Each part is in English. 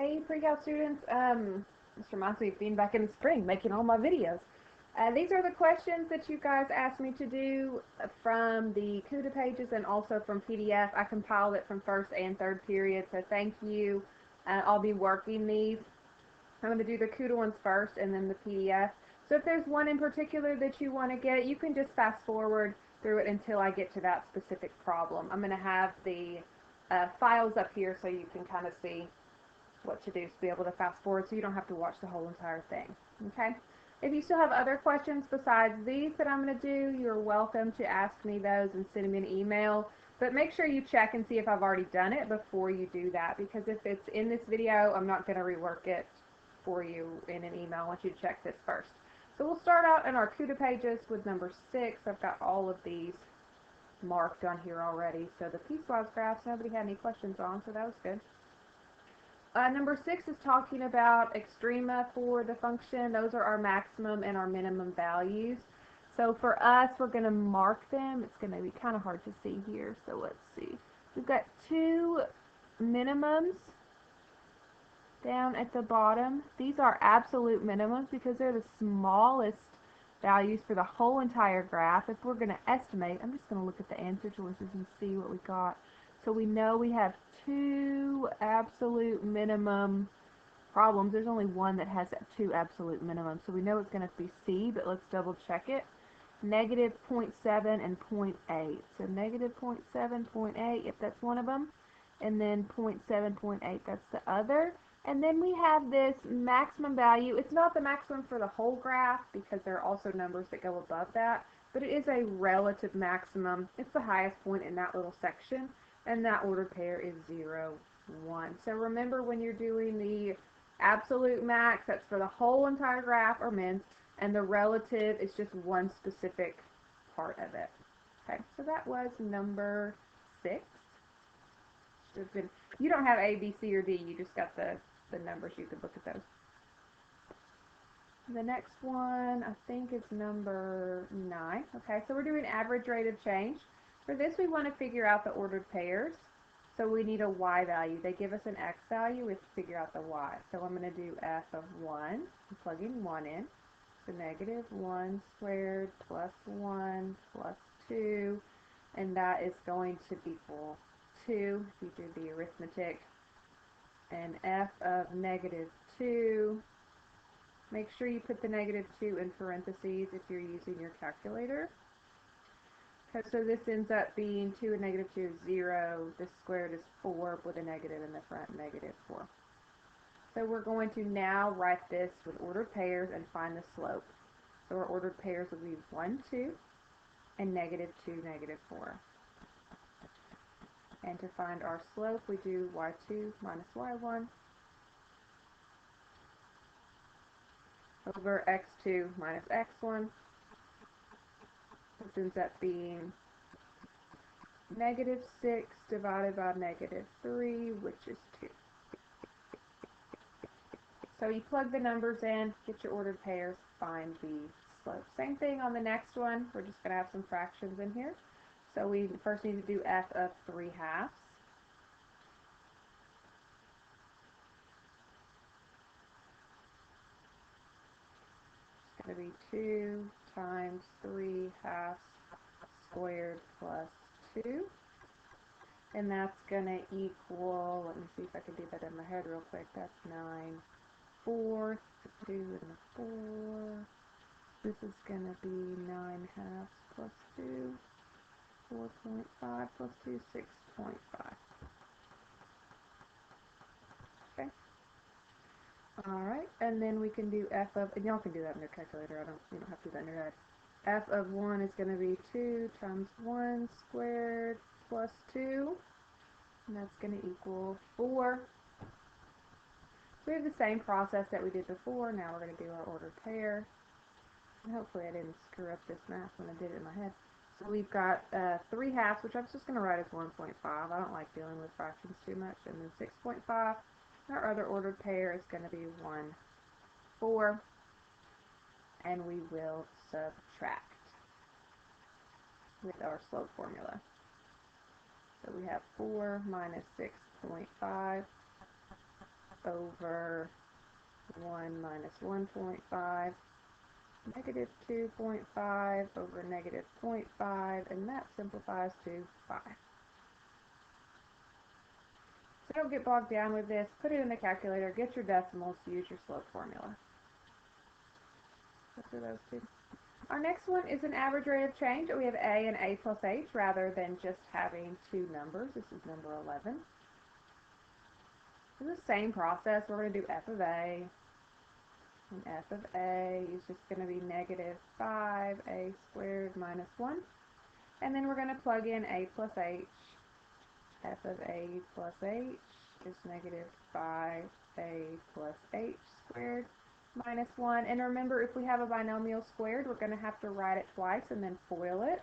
Hey, Precal students. This reminds me of being back in the spring, making all my videos. These are the questions that you guys asked me to do from the CUDA pages and also from PDF. I compiled it from first and third period, so thank you. I'll be working these. I'm going to do the CUDA ones first and then the PDF. So if there's one in particular that you want to get, you can just fast forward through it until I get to that specific problem. I'm going to have the files up here so you can kind of see what to do to be able to fast forward so you don't have to watch the whole entire thing. Okay? If you still have other questions besides these that I'm going to do, you're welcome to ask me those and send me an email. But make sure you check and see if I've already done it before you do that, because if it's in this video, I'm not going to rework it for you in an email. I want you to check this first. So we'll start out in our CUDA pages with number 6. I've got all of these marked on here already. So the piecewise graphs, nobody had any questions on, so that was good. Number 6 is talking about extrema for the function. Those are our maximum and our minimum values. So for us, we're going to mark them. It's going to be kind of hard to see here, so let's see. We've got 2 minimums down at the bottom. These are absolute minimums because they're the smallest values for the whole entire graph. If we're going to estimate, I'm just going to look at the answer choices and see what we got. So we know we have 2 absolute minimum problems. There's only one that has 2 absolute minimums. So we know it's going to be C, but let's double check it. Negative 0.7 and 0.8. So negative 0.7, 0.8, if that's one of them. And then 0.7, 0.8, that's the other. And then we have this maximum value. It's not the maximum for the whole graph because there are also numbers that go above that. But it is a relative maximum. It's the highest point in that little section. And that ordered pair is 0, 1. So remember, when you're doing the absolute max, that's for the whole entire graph or min, and the relative is just one specific part of it. Okay, so that was number 6. You don't have A, B, C, or D. You just got the numbers. You could look at those. The next one, I think, is number 9. Okay, so we're doing average rate of change. For this, we want to figure out the ordered pairs. So we need a y value. They give us an x value. We have to figure out the y. So I'm going to do f of 1. I'm plugging 1 in. So negative 1 squared plus 1 plus 2. And that is going to equal 2 if you do the arithmetic. And f of negative 2. Make sure you put the negative 2 in parentheses if you're using your calculator. Okay, so this ends up being 2 and negative 2 is 0. This squared is 4 with a negative in the front, negative 4. So we're going to now write this with ordered pairs and find the slope. So our ordered pairs will be 1, 2, and negative 2, negative 4. And to find our slope, we do y2 minus y1 over x2 minus x1. This ends up being negative 6 divided by negative 3, which is 2. So you plug the numbers in, get your ordered pairs, find the slope. Same thing on the next one. We're just going to have some fractions in here. So we first need to do f of 3 halves. It's going to be 2 times 3 halves squared plus 2. And that's going to equal, let me see if I can do that in my head real quick. That's 9 fourths, 2 and a 4. This is going to be 9 halves plus 2, 4.5 plus 2, 6.5. Okay. Alright, and then we can do f of, and y'all can do that in your calculator, you don't have to do that in your head. F of 1 is going to be 2 times 1 squared plus 2, and that's going to equal 4. So we have the same process that we did before. Now we're going to do our ordered pair. And hopefully I didn't screw up this math when I did it in my head. So we've got 3 halves, which I'm just going to write as 1.5. I don't like dealing with fractions too much. And then 6.5. Our other ordered pair is going to be 1, 4. And we will subtract with our slope formula. So we have 4 minus 6.5 over 1 minus 1.5, negative 2.5 over negative 0.5, and that simplifies to 5. So don't get bogged down with this. Put it in the calculator, get your decimals, use your slope formula. Those are those two. Our next one is an average rate of change. We have a and a plus h rather than just having two numbers. This is number 11. It's the same process. We're going to do f of a. And f of a is just going to be negative 5a squared minus 1. And then we're going to plug in a plus h. F of a plus h is negative 5a plus h squared minus 1. And remember, if we have a binomial squared, we're going to have to write it twice and then FOIL it.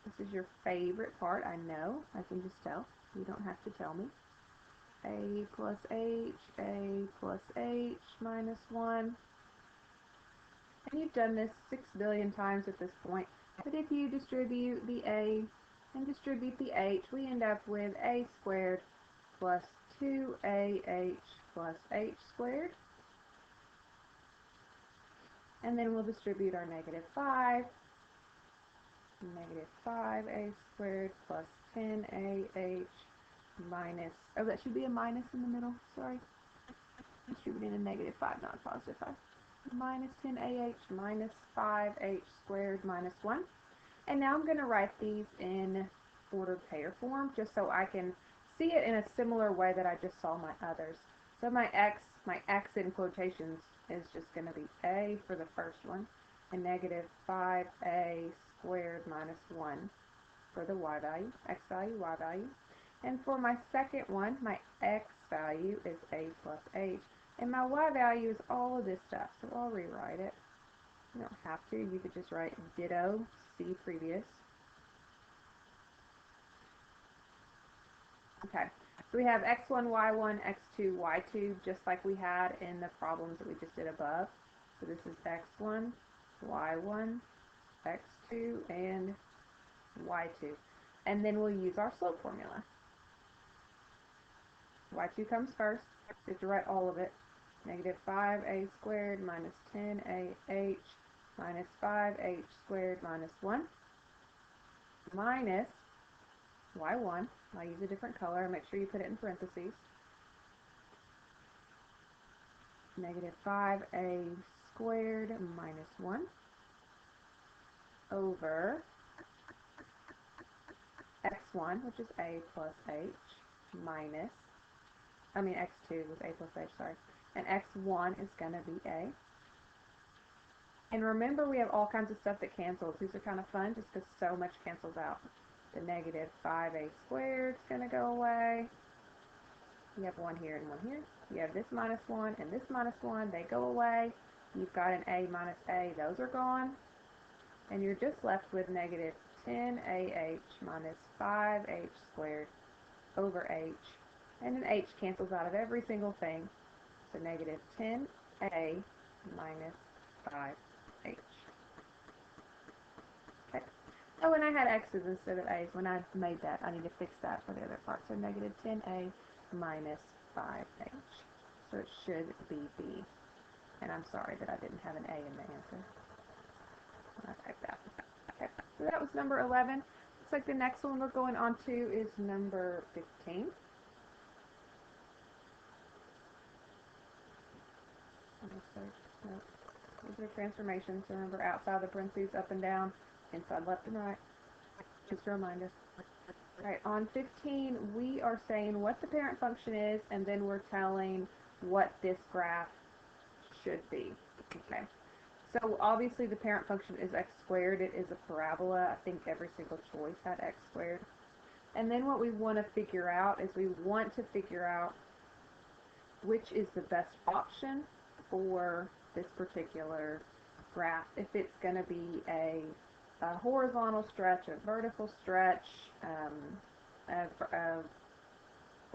This is your favorite part, I know. I can just tell. You don't have to tell me. A plus h minus 1. And you've done this 6 billion times at this point. But if you distribute the a and distribute the h, we end up with a squared plus 2ah plus h squared. And then we'll distribute our negative 5. Negative 5a squared plus 10ah minus, oh, that should be a minus in the middle, sorry. Distributing a negative 5, not a positive 5. Minus 10ah minus 5h squared minus 1. And now I'm going to write these in ordered pair form just so I can see it in a similar way that I just saw my others. So my x in quotations is just going to be a for the first one, and negative 5a squared minus 1 for the y value, x value, y value. And for my second one, my x value is a plus h, and my y value is all of this stuff, so I'll rewrite it. You don't have to, you could just write ditto, C previous. Okay, so we have x1, y1, x2, y2, just like we had in the problems that we just did above. So this is x1, y1, x2, and y2. And then we'll use our slope formula. y2 comes first, you have to write all of it. Negative 5a squared minus 10ah minus 5h squared minus 1 minus y1. I'll use a different color. Make sure you put it in parentheses. Negative 5a squared minus 1 over x1, which is a plus h, minus, x2 was a plus h, sorry. And x1 is going to be a. And remember, we have all kinds of stuff that cancels. These are kind of fun just because so much cancels out. The negative 5a squared is going to go away. You have one here and one here. You have this minus 1 and this minus 1. They go away. You've got an a minus a. Those are gone. And you're just left with negative 10ah minus 5h squared over h. And an h cancels out of every single thing. So negative 10a minus 5h. Okay. Oh, and I had x's instead of a's. When I made that, I need to fix that for the other part. So negative 10a minus 5h. So it should be b. And I'm sorry that I didn't have an a in the answer. I typed that. Okay. So that was number 11. Looks like the next one we're going on to is number 15. No. These are transformations. Remember, outside the parentheses, up and down, inside left and right. Just a reminder. Alright, on 15, we are saying what the parent function is, and then we're telling what this graph should be. Okay. So obviously the parent function is x squared. It is a parabola. I think every single choice had x squared. And then what we want to figure out is we want to figure out which is the best option for this particular graph. If it's going to be a horizontal stretch, a vertical stretch, a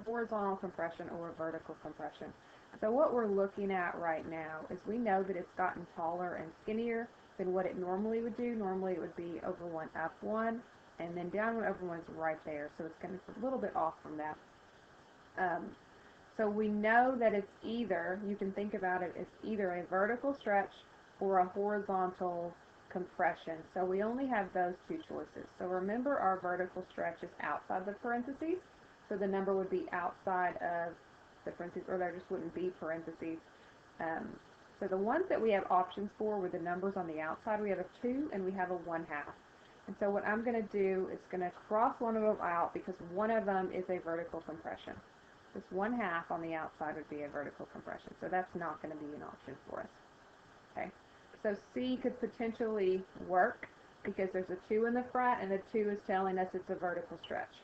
horizontal compression, or a vertical compression. So what we're looking at right now is we know that it's gotten taller and skinnier than what it normally would do. Normally it would be over 1, up 1, and then down 1, over 1 is right there. So it's going to be a little bit off from that. So we know that it's either, you can think about it, it's either a vertical stretch or a horizontal compression. So we only have those two choices. So remember, our vertical stretch is outside the parentheses. So the number would be outside of the parentheses, or there just wouldn't be parentheses. So the ones that we have options for with the numbers on the outside, we have a 2 and we have a 1/2. And so what I'm going to do is going to cross one of them out because one of them is a vertical compression. This 1/2 on the outside would be a vertical compression. So that's not going to be an option for us. Okay. So C could potentially work because there's a 2 in the front and the 2 is telling us it's a vertical stretch.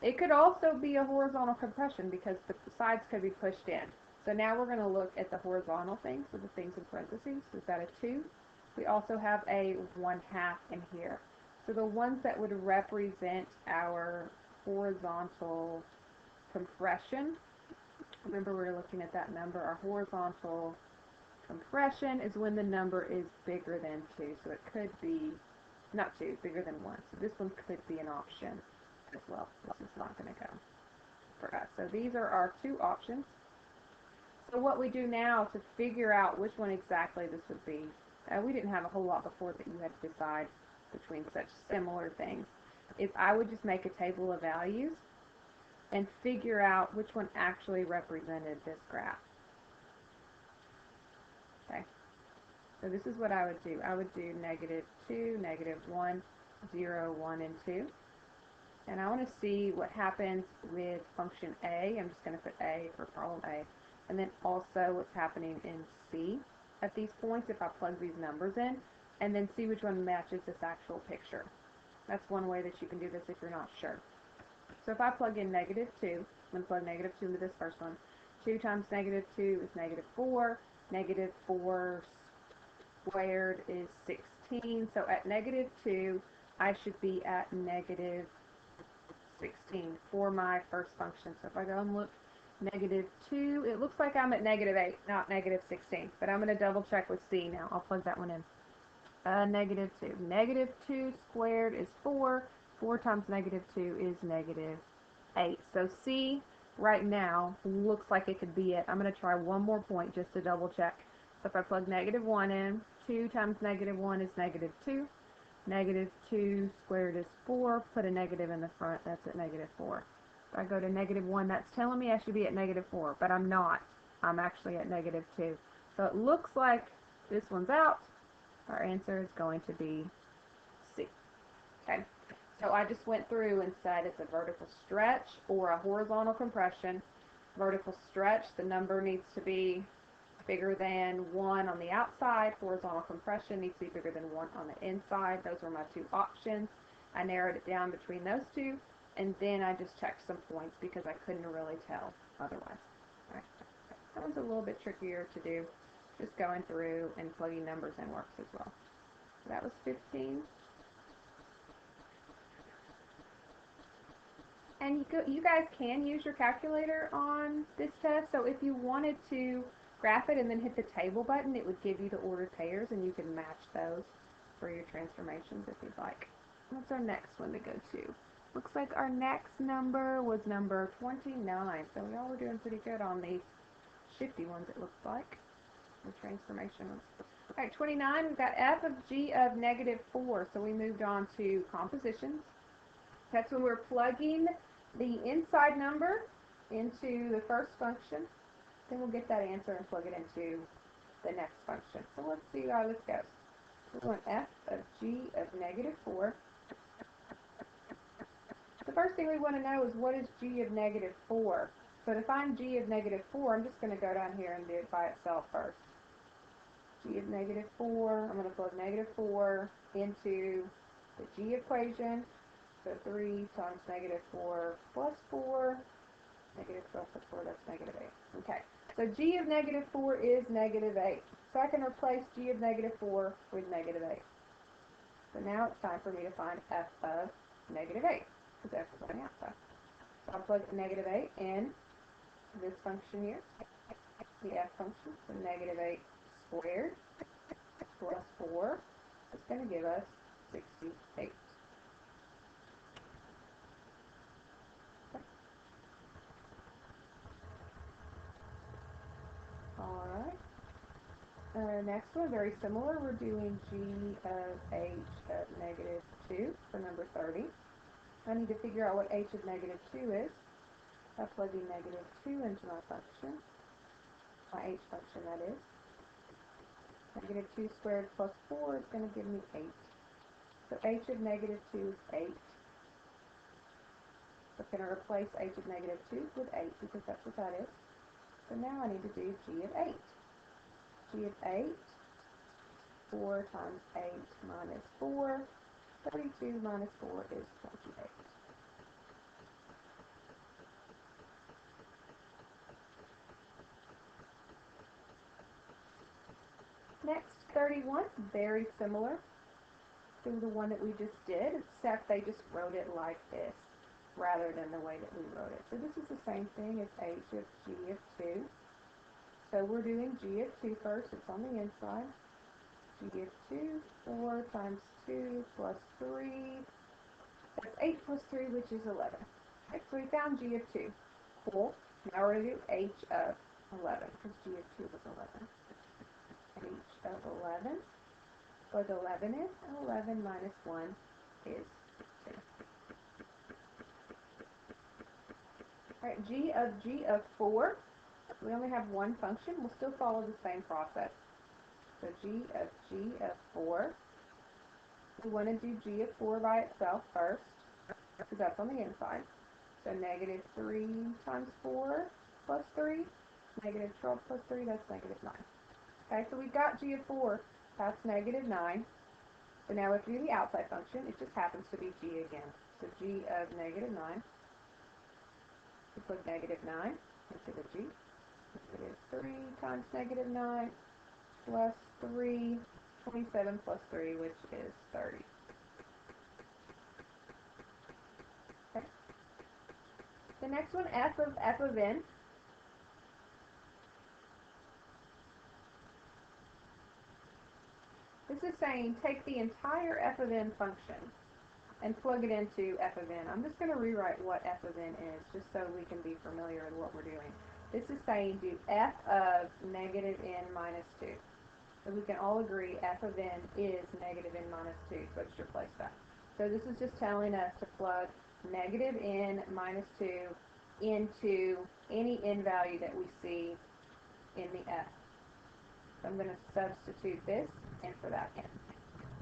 It could also be a horizontal compression because the sides could be pushed in. So now we're going to look at the horizontal things, so the things in parentheses. We've got a 2. We also have a 1/2 in here. So the ones that would represent our horizontal compression, remember we were looking at that number, our horizontal compression is when the number is bigger than 2. So it could be, not 2, bigger than 1. So this one could be an option as well. This is not going to go for us. So these are our two options. So what we do now to figure out which one exactly this would be, we didn't have a whole lot before that you had to decide between such similar things, is I would just make a table of values and figure out which one actually represented this graph. Okay, so this is what I would do. I would do -2, -1, 0, 1, and 2. And I want to see what happens with function A. I'm just going to put A for problem A. And then also what's happening in C at these points if I plug these numbers in, and then see which one matches this actual picture. That's one way that you can do this if you're not sure. So if I plug in -2, I'm going to plug -2 into this first one. 2 times -2 is -4. -4 squared is 16. So at -2, I should be at -16 for my first function. So if I go and look, -2, it looks like I'm at -8, not -16. But I'm going to double check with C now. I'll plug that one in. -2. -2 squared is 4. 4 times -2 is -8. So C right now looks like it could be it. I'm going to try one more point just to double check. So if I plug -1 in, 2 times -1 is -2. -2 squared is 4. Put a negative in the front. That's at -4. If I go to -1, that's telling me I should be at -4, but I'm not. I'm actually at -2. So it looks like this one's out. Our answer is going to be C. Okay. So I just went through and said it's a vertical stretch or a horizontal compression. Vertical stretch, the number needs to be bigger than 1 on the outside. Horizontal compression needs to be bigger than 1 on the inside. Those were my two options. I narrowed it down between those two, and then I just checked some points because I couldn't really tell otherwise. Right. That one's a little bit trickier to do. Just going through and plugging numbers in works as well. So that was 15. And you guys can use your calculator on this test. So if you wanted to graph it and then hit the table button, it would give you the ordered pairs, and you can match those for your transformations if you'd like. What's our next one to go to? Looks like our next number was number 29. So we all were doing pretty good on these shifty ones, it looks like. The transformation ones. All right, 29, we've got f of g of -4. So we moved on to compositions. That's when we're plugging the inside number into the first function. Then we'll get that answer and plug it into the next function. So let's see how this goes. We're going f of g of -4. The first thing we want to know is what is g of -4. So to find g of -4, I'm just going to go down here and do it by itself first. G of -4, I'm going to plug -4 into the g equation. So 3 times -4 plus 4, -12 plus 4, that's -8. Okay, so g of -4 is -8. So I can replace g of -4 with -8. So now it's time for me to find f of -8, because f is on the outside. So I'll plug -8 in this function here, the f function, so -8 squared plus 4 is going to give us 68. Next one, very similar. We're doing g of h of negative 2 for number 30. I need to figure out what h of negative 2 is. I plug in negative 2 into my function, my h function that is. Negative 2 squared plus 4 is going to give me 8. So h of negative 2 is 8. So I'm going to replace h of negative 2 with 8 because that's what that is. So now I need to do g of 8. G of 8, 4 times 8 minus 4. 32 minus 4 is 28. Next, 31, very similar to the one that we just did, except they just wrote it like this rather than the way that we wrote it. So this is the same thing as h of g of 2. So we're doing g of 2 first. It's on the inside. G of 2, 4 times 2 plus 3. That's 8 plus 3, which is 11. Okay, so we found g of 2. Cool. Now we're going to do h of 11, because g of 2 was 11. H of 11. What 11 is? 11 minus 1 is 2. Alright, g of 4. We only have one function. We'll still follow the same process. So g of 4. We want to do g of 4 by itself first, because that's on the inside. So negative 3 times 4 plus 3. Negative 12 plus 3, that's negative 9. Okay, so we've got g of 4. That's negative 9. So now if we do the outside function, it just happens to be g again. So g of negative 9. We put negative 9 into the g. Negative 3 times negative 9 plus 3. 27 plus 3, which is 30. Okay. The next one, f of n. This is saying take the entire f of n function and plug it into f of n. I'm just going to rewrite what f of n is, just so we can be familiar with what we're doing. This is saying do f of negative n minus 2. So we can all agree f of n is negative n minus 2, so let's replace that. So this is just telling us to plug negative n minus 2 into any n value that we see in the f. So I'm going to substitute this in for that n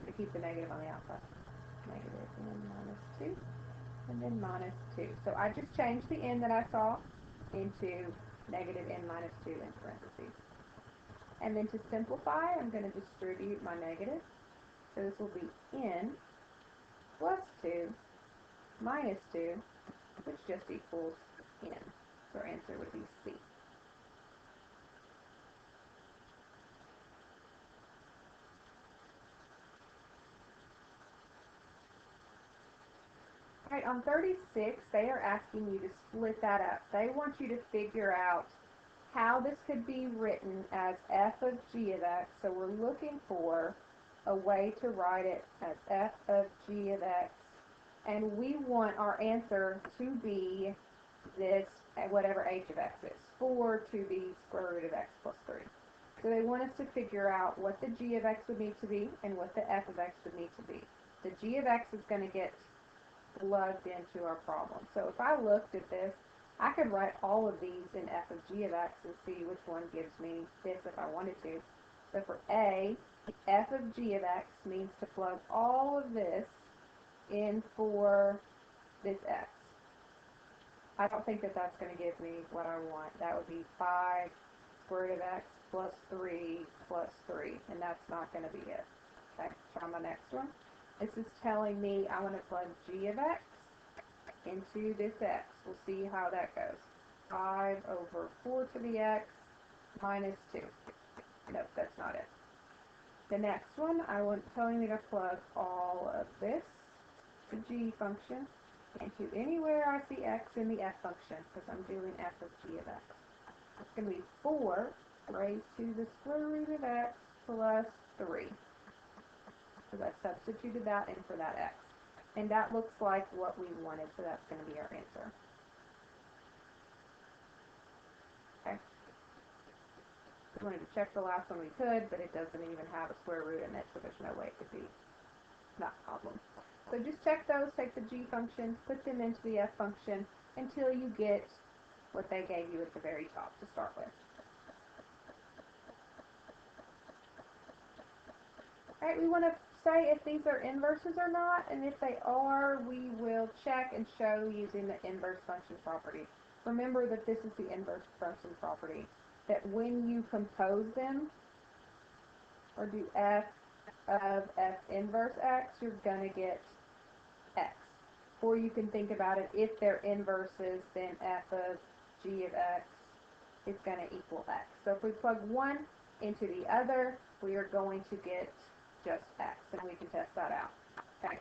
to keep the negative on the outside. Negative n minus 2, and then minus 2. So I just changed the n that I saw into negative n minus 2 in parentheses. And then to simplify, I'm going to distribute my negative. So this will be n plus 2 minus 2, which just equals n. So our answer would be C. Alright, on 36, they are asking you to split that up. They want you to figure out how this could be written as f of g of x. So we're looking for a way to write it as f of g of x. And we want our answer to be this, whatever h of x is, 4 to the square root of x plus 3. So they want us to figure out what the g of x would need to be and what the f of x would need to be. The g of x is going to get plugged into our problem. So if I looked at this, I could write all of these in f of g of x and see which one gives me this if I wanted to. So for A, f of g of x means to plug all of this in for this x. I don't think that that's going to give me what I want. That would be 5 square root of x plus 3 plus 3, and that's not going to be it. Okay, try my next one. This is telling me I want to plug g of x into this x. We'll see how that goes. 5 over 4 to the x minus 2. Nope, that's not it. The next one, telling me to plug all of this, the g function, into anywhere I see x in the f function, because I'm doing f of g of x. It's going to be 4 raised to the square root of x plus 3. So I substituted that in for that x. And that looks like what we wanted, so that's going to be our answer. Okay. we wanted to check the last one we could, but it doesn't even have a square root in it, so there's no way it could be not a problem. So just check those, take the g functions, put them into the f function until you get what they gave you at the very top to start with. Alright, we want to say if these are inverses or not, and if they are, we will check and show using the inverse function property. Remember that this is the inverse function property, that when you compose them, or do f of f inverse x, you're going to get x. Or you can think about it, if they're inverses, then f of g of x is going to equal x. So if we plug one into the other, we are going to get just x, and we can test that out. Okay.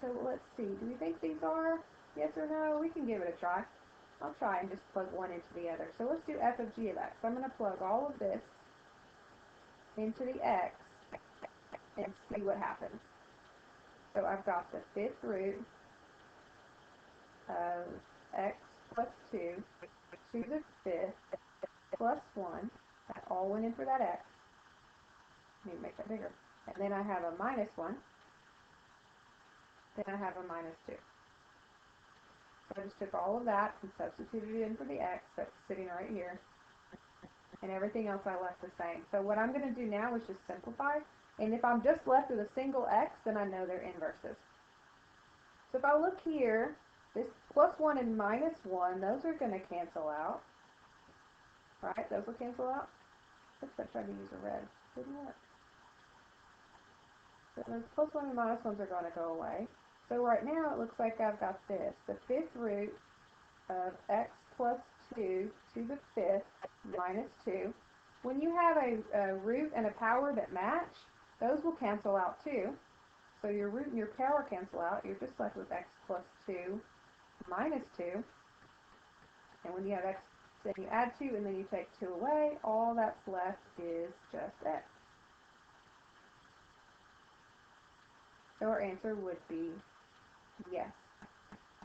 So let's see, do we think these are yes or no? We can give it a try. I'll try and just plug one into the other. So let's do f of g of x. I'm going to plug all of this into the x and see what happens. So I've got the fifth root of x plus 2 to the fifth plus 1. That all went in for that x. I need to make that bigger. And then I have a minus 1. Then I have a minus 2. So I just took all of that and substituted it in for the x that's sitting right here. And everything else I left the same. So what I'm going to do now is just simplify. And if I'm just left with a single x, then I know they're inverses. So if I look here, this plus 1 and minus 1, those are going to cancel out. Right? Those will cancel out. Oops, I tried to use a red. Didn't work. So those plus 1 and minus 1s are going to go away. So right now it looks like I've got this. The fifth root of x plus 2 to the fifth minus 2. When you have a root and a power that match, those will cancel out too. So your root and your power cancel out. You're just left with x plus 2 minus 2. And when you have x, then you add 2 and then you take 2 away. All that's left is just x. So our answer would be yes.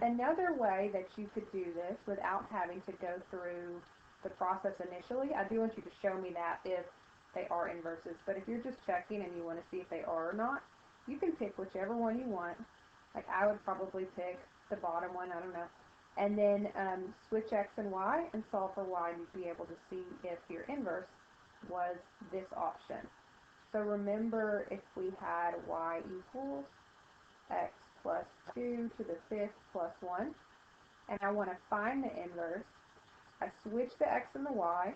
Another way that you could do this without having to go through the process initially, I do want you to show me that if they are inverses, but if you're just checking and you want to see if they are or not, you can pick whichever one you want. Like I would probably pick the bottom one, I don't know, and then switch x and y and solve for y, and you'd be able to see if your inverse was this option. So remember, if we had y equals x plus 2 to the fifth plus 1, and I want to find the inverse, I switch the x and the y,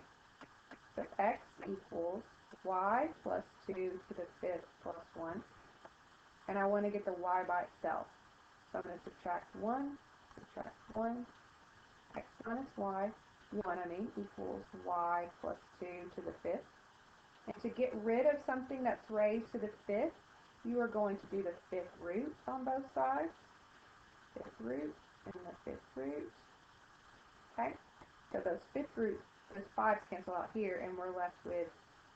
so x equals y plus 2 to the fifth plus 1, and I want to get the y by itself. So I'm going to subtract 1, x minus y, 1 equals y plus 2 to the fifth. And to get rid of something that's raised to the fifth, you are going to do the fifth root on both sides. Fifth root and the fifth root. Okay? So those fifth roots, those 5's cancel out here, and we're left with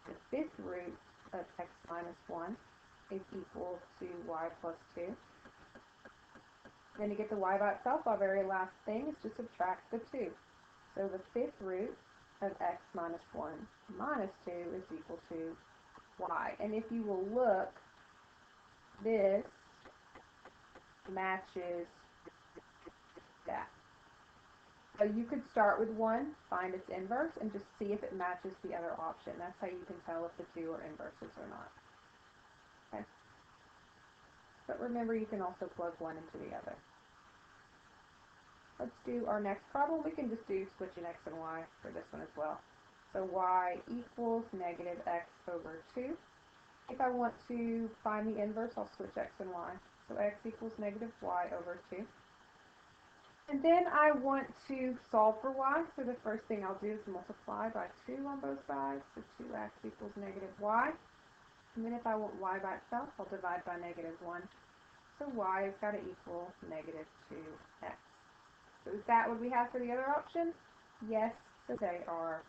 the fifth root of x minus 1 is equal to y plus 2. Then to get the y by itself, our very last thing is to subtract the 2. So the fifth root of x minus 1 minus 2 is equal to y. And if you will look, this matches that. So you could start with 1, find its inverse, and just see if it matches the other option. That's how you can tell if the two are inverses or not. Okay. But remember, you can also plug one into the other. Let's do our next problem. We can just do switching x and y for this one as well. So y equals negative x over 2. If I want to find the inverse, I'll switch x and y. So x equals negative y over 2. And then I want to solve for y. So the first thing I'll do is multiply by 2 on both sides. So 2x equals negative y. And then if I want y by itself, I'll divide by negative 1. So y has got to equal negative 2x. So is that what we have for the other option? Yes, so they are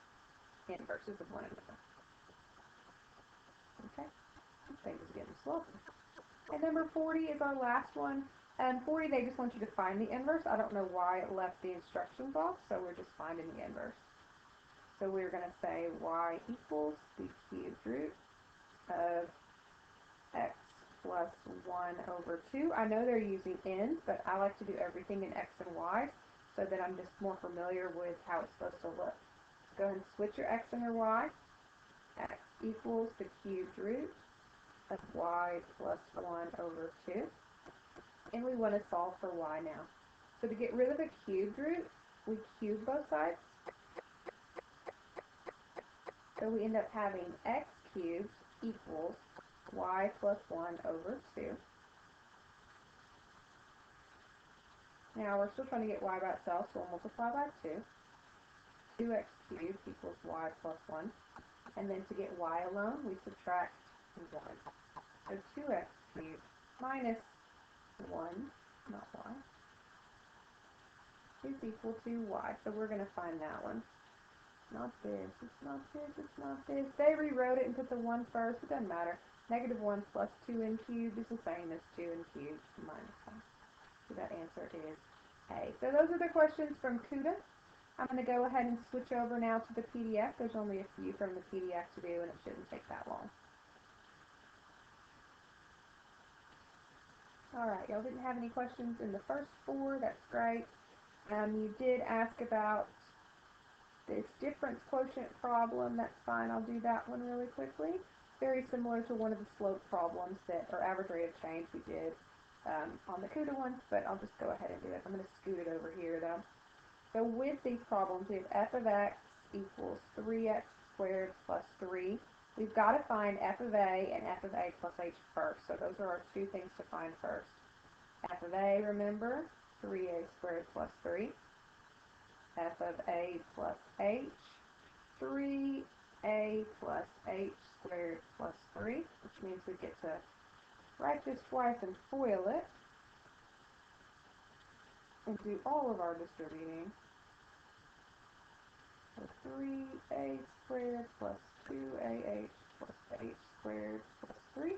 inverses of one another. Okay, things are getting slow. And number 40 is our last one. And 40, they just want you to find the inverse. I don't know why it left the instructions off, so we're just finding the inverse. So we're going to say y equals the cubed root of x plus 1 over 2. I know they're using n's, but I like to do everything in x and y so that I'm just more familiar with how it's supposed to look. So go ahead and switch your x and your y. X equals the cubed root of y plus 1 over 2. And we want to solve for y now. So to get rid of the cubed root, we cube both sides. So we end up having x cubed equals y plus 1 over 2. Now we're still trying to get y by itself, so we'll multiply by 2. 2x cubed equals y plus 1. And then to get y alone, we subtract 1. So 2x cubed minus 1, not y, is equal to y. So we're going to find that one. Not this, it's not this, it's not this. They rewrote it and put the 1 first. It doesn't matter. Negative 1 plus 2n cubed is the same as 2n cubed minus 1. So that answer is A. So those are the questions from CUDA. I'm going to go ahead and switch over now to the PDF. There's only a few from the PDF to do, and it shouldn't take that long. Alright, y'all didn't have any questions in the first 4. That's great. You did ask about this difference quotient problem. That's fine. I'll do that one really quickly. Very similar to one of the slope problems that, or average rate of change we did on the CUDA ones, but I'll just go ahead and do it. I'm going to scoot it over here though. So with these problems, we have f of x equals 3x squared plus 3. We've got to find f of a and f of a plus h first. So those are our two things to find first. F of a, remember, 3a squared plus 3. F of a plus h, 3a plus h squared plus 3, which means we get to write this twice and FOIL it, and do all of our distributing. So 3a squared plus 2ah plus h squared plus 3.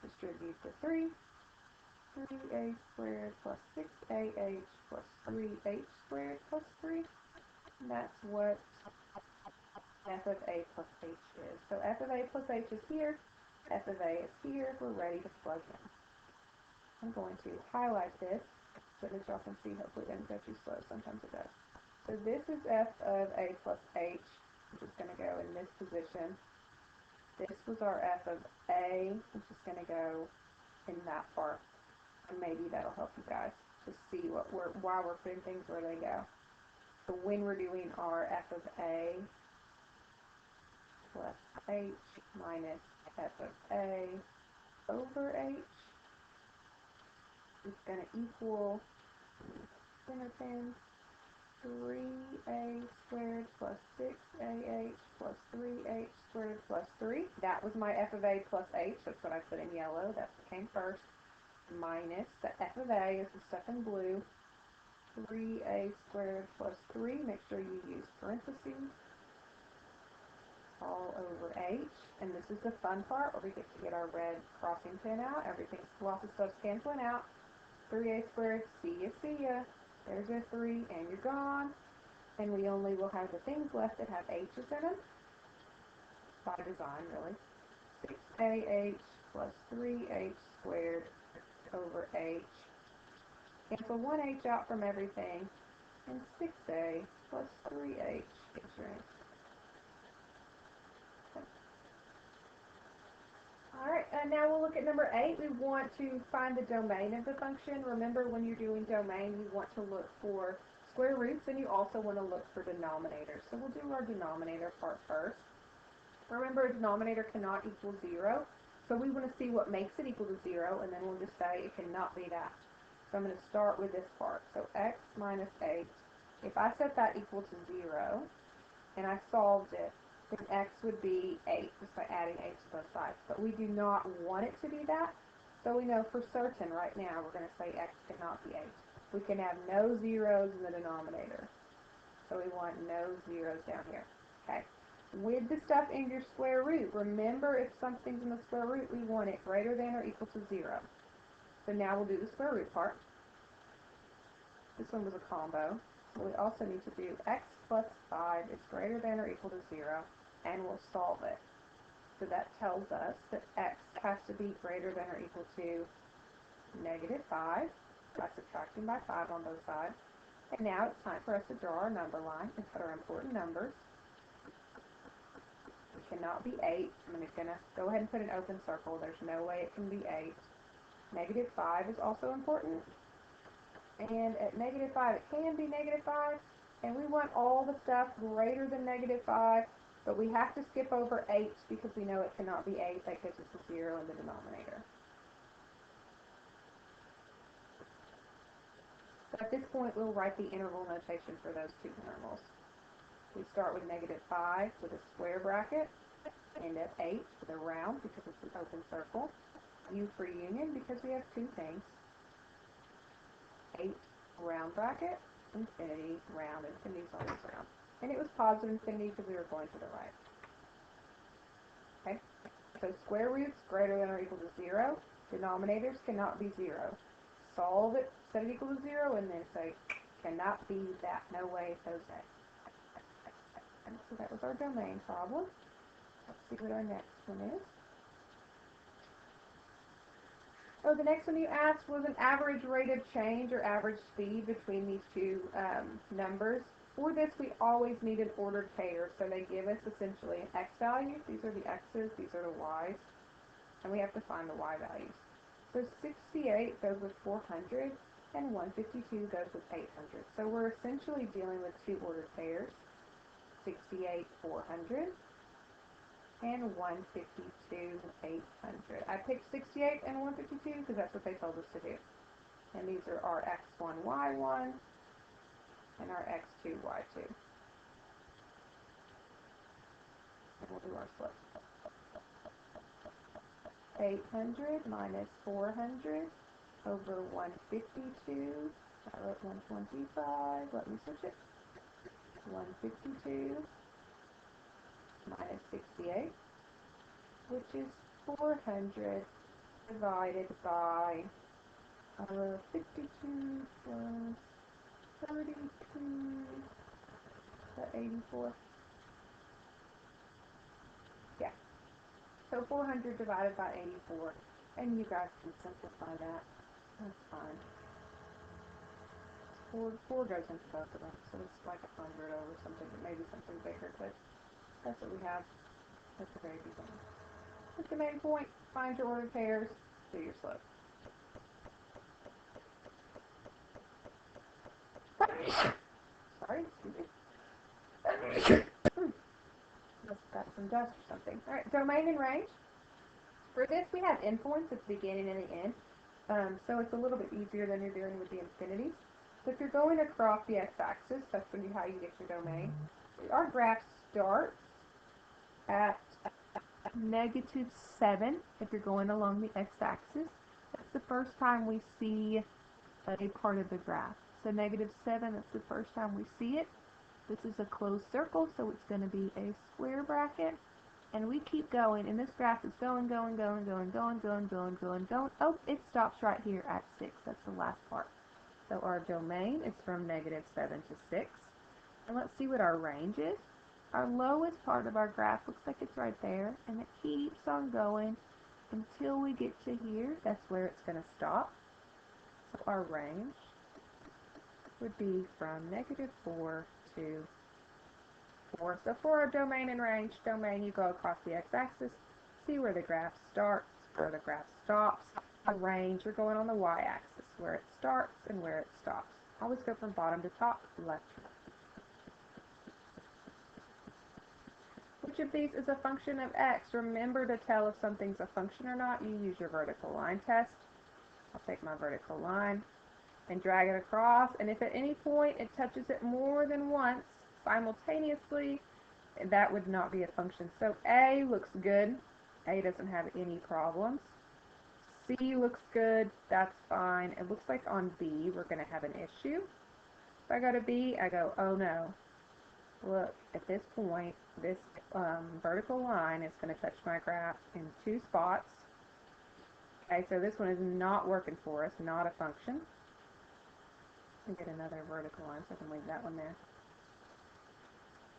Distribute the 3. 3a squared plus 6ah plus 3h squared plus 3. And that's what f of a plus h is. So f of a plus h is here. F of a is here. We're ready to plug in. I'm going to highlight this so that y'all can see. Hopefully it doesn't go too slow. Sometimes it does. So this is f of a plus h, which is going to go in this position. This was our f of a, which is going to go in that part. And maybe that'll help you guys to see why we're putting things where they go. So when we're doing our f of a plus h minus f of a over h is going to equal, center pin, 3a squared plus 6ah plus 3h squared plus 3. That was my f of a plus h. That's what I put in yellow. That's what came first. Minus the f of a is the stuff in blue. 3a squared plus 3. Make sure you use parentheses. All over h. And this is the fun part where we get to get our red crossing pin out. Everything's, lots of stuff's canceling out. 3a squared, see ya. There's your 3, and you're gone. And we only will have the things left that have h's in them. By design, really. 6ah plus 3h squared over h. Cancel 1h out from everything. And 6a plus 3h is your answer. Alright, now we'll look at number 8. We want to find the domain of the function. Remember, when you're doing domain, you want to look for square roots, and you also want to look for denominators. So we'll do our denominator part first. Remember, a denominator cannot equal 0, so we want to see what makes it equal to 0, and then we'll just say it cannot be that. So I'm going to start with this part. So x minus 8. If I set that equal to 0, and I solved it, then x would be 8, just by adding 8 to both sides. But we do not want it to be that, so we know for certain right now we're going to say x cannot be 8. We can have no zeros in the denominator. So we want no zeros down here. Okay. With the stuff in your square root, remember if something's in the square root, we want it greater than or equal to 0. So now we'll do the square root part. This one was a combo. So we also need to do x plus 5 is greater than or equal to 0, and we'll solve it. So that tells us that x has to be greater than or equal to negative 5 by subtracting by 5 on both sides. And now it's time for us to draw our number line and put our important numbers. It cannot be 8. I'm going to go ahead and put an open circle. There's no way it can be 8. Negative 5 is also important. And at negative 5, it can be negative 5. And we want all the stuff greater than negative 5. But we have to skip over 8 because we know it cannot be 8. That gives us a 0 in the denominator. So at this point, we'll write the interval notation for those two intervals. We start with negative 5 with a square bracket, end at 8 with a round because it's an open circle, U for union because we have two things, 8 round bracket, infinity, round, infinity is always round. And it was positive infinity because we were going to the right. Okay, so square roots greater than or equal to 0, denominators cannot be 0. Solve it, set it equal to 0, and then say, cannot be that, no way, Jose. And so that was our domain problem. Let's see what our next one is. Oh, the next one you asked was an average rate of change or average speed between these two numbers. For this, we always need an ordered pair, so they give us essentially an x value. These are the x's, these are the y's, and we have to find the y values. So 68 goes with 400, and 152 goes with 800. So we're essentially dealing with two ordered pairs, 68, 400, and 152, 800. I picked 68 and 152 because that's what they told us to do. And these are our x1, y1, and our x2, y2. And we'll do our slip. 800 minus 400 over 152. I wrote 125. Let me switch it. 152 minus 68, which is 400 divided by 52 plus 32, the 84. Yeah. So 400 divided by 84, and you guys can simplify that. That's fine. 4 goes into both of them, so it's like 100 over something, maybe something bigger, but that's what we have at the very beginning. That's the main point. Find your ordered pairs, do your slope. Sorry, excuse me. Must have got some dust or something. Alright, domain and range. For this, we have endpoints at the beginning and the end, so it's a little bit easier than you're doing with the infinities. So if you're going across the x-axis, that's how you get your domain. Our graph starts at negative 7 if you're going along the x-axis. That's the first time we see a part of the graph. So negative 7, that's the first time we see it. This is a closed circle, so it's going to be a square bracket. And we keep going, and this graph is going. Oh, it stops right here at 6. That's the last part. So our domain is from negative 7 to 6. And let's see what our range is. Our lowest part of our graph looks like it's right there, and it keeps on going until we get to here. That's where it's going to stop. So our range would be from negative 4 to 4. So for our domain and range, domain, you go across the x-axis, see where the graph starts, where the graph stops. A range, you're going on the y-axis, where it starts and where it stops. Always go from bottom to top, left to right. Which of these is a function of x? Remember to tell if something's a function or not. You use your vertical line test. I'll take my vertical line and drag it across, and if at any point it touches it more than once simultaneously, that would not be a function. So A looks good. A doesn't have any problems. C looks good. That's fine. It looks like on B we're going to have an issue. If I go to B, I go, oh no. Look, at this point, this vertical line is going to touch my graph in 2 spots. Okay, so this one is not working for us, not a function. And get another vertical line so I can leave that one there.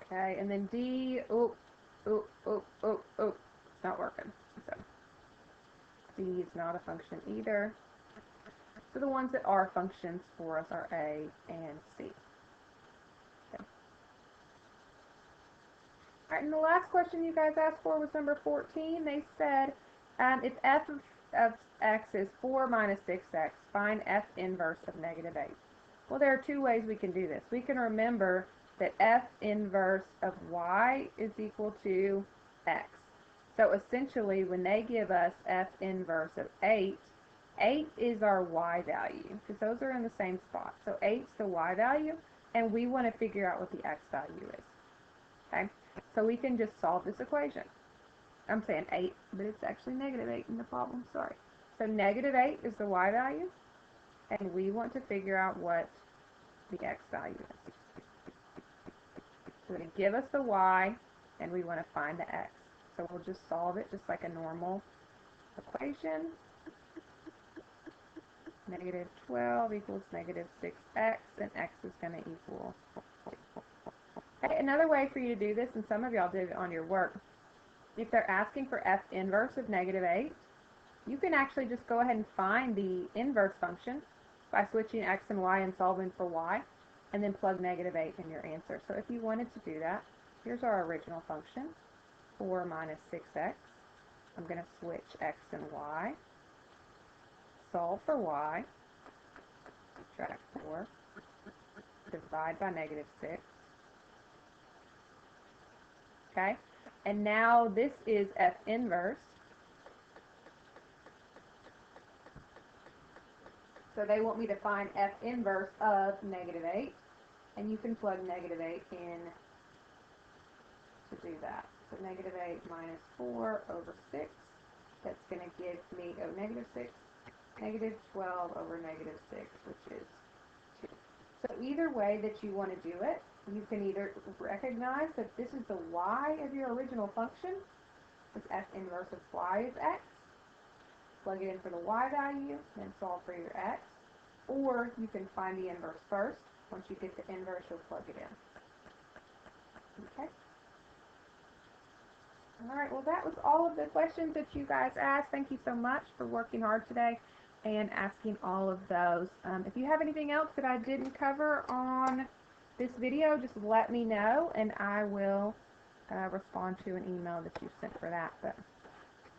Okay, and then D, oh, it's not working. So D is not a function either. So the ones that are functions for us are A and C. Okay. All right, and the last question you guys asked for was number 14. They said, if f of x is 4 minus 6x, find f inverse of negative 8. Well, there are two ways we can do this. We can remember that f inverse of y is equal to x. So essentially, when they give us f inverse of 8, 8 is our y value, because those are in the same spot. So 8 is the y value, and we want to figure out what the x value is. Okay? So we can just solve this equation. I'm saying 8, but it's actually negative 8 in the problem, sorry. So negative 8 is the y value, and we want to figure out what the x value is. So they give us the y, and we want to find the x. So we'll just solve it just like a normal equation. Negative 12 equals negative 6x, and x is going to equal 2. Okay, another way for you to do this, and some of y'all did it on your work, if they're asking for f inverse of negative 8, you can actually just go ahead and find the inverse function by switching x and y and solving for y, and then plug negative 8 in your answer. So if you wanted to do that, here's our original function, 4 minus 6x. I'm going to switch x and y, solve for y, subtract 4, divide by negative 6. Okay, and now this is f inverse. So they want me to find f inverse of negative 8, and you can plug negative 8 in to do that. So negative 8 minus 4 over 6, that's going to give me, negative 6, negative 12 over negative 6, which is 2. So either way that you want to do it, you can either recognize that this is the y of your original function, this f inverse of y is x, plug it in for the y value, then solve for your x, or you can find the inverse first. Once you get the inverse, you'll plug it in. Okay? Alright, well that was all of the questions that you guys asked. Thank you so much for working hard today and asking all of those. If you have anything else that I didn't cover on this video, just let me know and I will respond to an email that you sent for that. But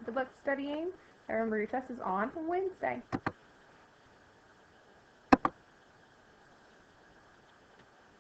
good luck studying. Remember, your test is on Wednesday.